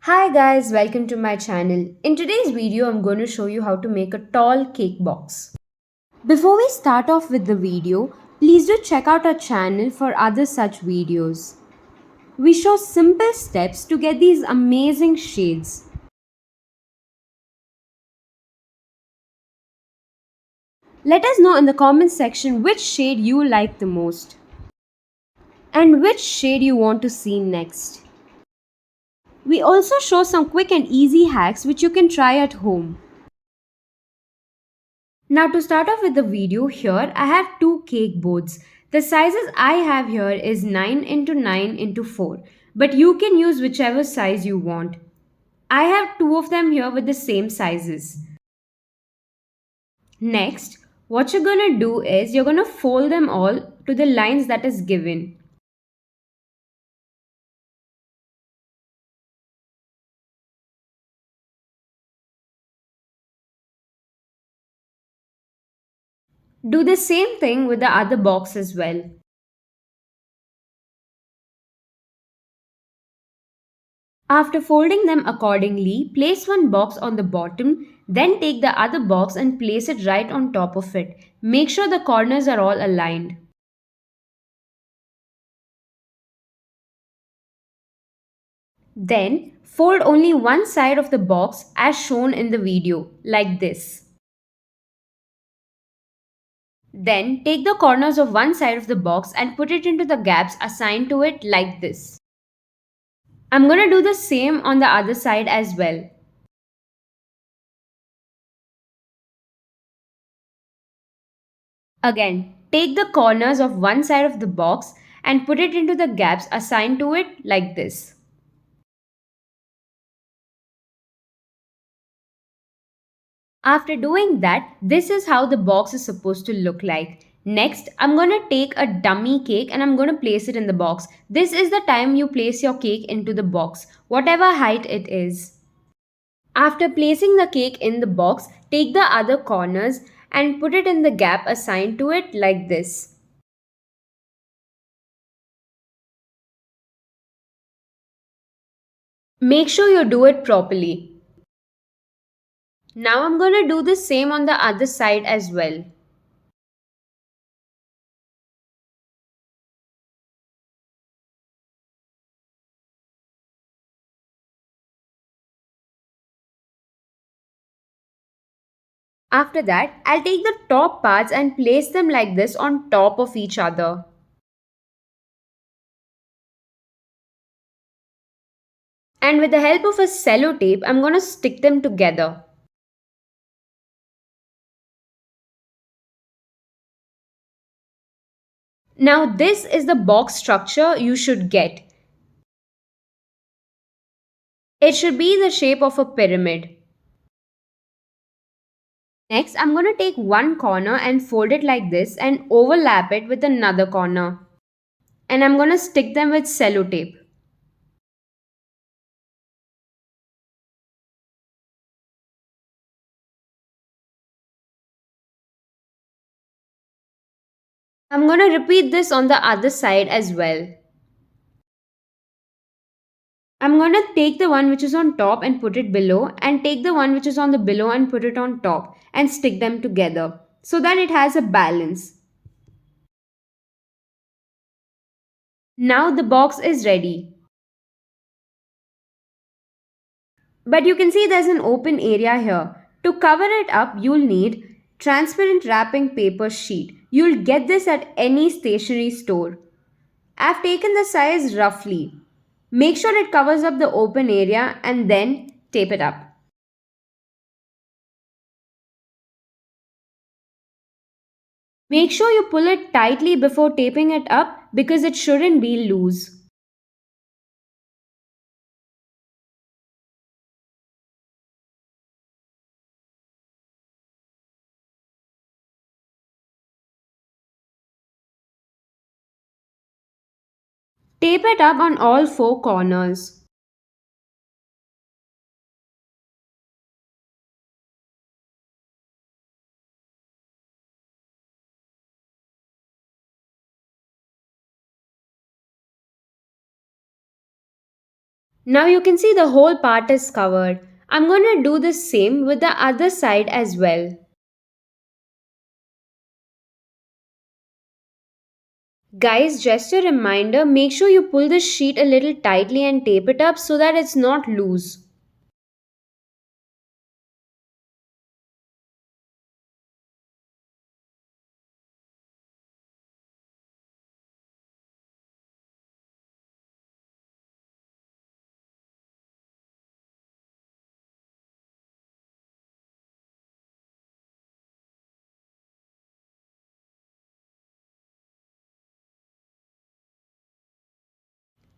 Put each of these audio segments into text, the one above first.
Hi guys, welcome to my channel. In today's video, I'm going to show you how to make a tall cake box. Before we start off with the video, please do check out our channel for other such videos. We show simple steps to get these amazing shades. Let us know in the comment section which shade you like the most and which shade you want to see next. We also show some quick and easy hacks which you can try at home. Now to start off with the video here, I have two cake boards. The sizes I have here is 9 into 9 into 4, but you can use whichever size you want. I have two of them here with the same sizes. Next, what you're going to do is you're going to fold them all to the lines that is given. Do the same thing with the other box as well. After folding them accordingly, place one box on the bottom, then take the other box and place it right on top of it. Make sure the corners are all aligned. Then, fold only one side of the box as shown in the video, like this. Then, take the corners of one side of the box and put it into the gaps assigned to it like this. I'm going to do the same on the other side as well. Again, take the corners of one side of the box and put it into the gaps assigned to it like this. After doing that, this is how the box is supposed to look like. Next, I'm going to take a dummy cake and I'm going to place it in the box. This is the time you place your cake into the box, whatever height it is. After placing the cake in the box, take the other corners and put it in the gap assigned to it like this. Make sure you do it properly. Now I'm going to do the same on the other side as well. After that, I'll take the top parts and place them like this on top of each other. And with the help of a sellotape, I'm going to stick them together. Now this is the box structure you should get. It should be the shape of a pyramid. Next, I'm going to take one corner and fold it like this and overlap it with another corner. And I'm going to stick them with sellotape. I'm going to repeat this on the other side as well. I'm going to take the one which is on top and put it below and take the one which is on the below and put it on top and stick them together so that it has a balance. Now the box is ready. But you can see there's an open area here. To cover it up, you'll need transparent wrapping paper sheet. You'll get this at any stationery store. I've taken the size roughly. Make sure it covers up the open area and then tape it up. Make sure you pull it tightly before taping it up because it shouldn't be loose. Tape it up on all four corners. Now you can see the whole part is covered. I'm gonna do the same with the other side as well. Guys, just a reminder, make sure you pull this sheet a little tightly and tape it up so that it's not loose.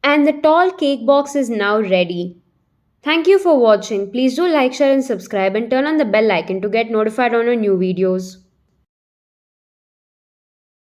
And the tall cake box is now ready. Thank you for watching. Please do like, share and subscribe and turn on the bell icon to get notified on our new videos.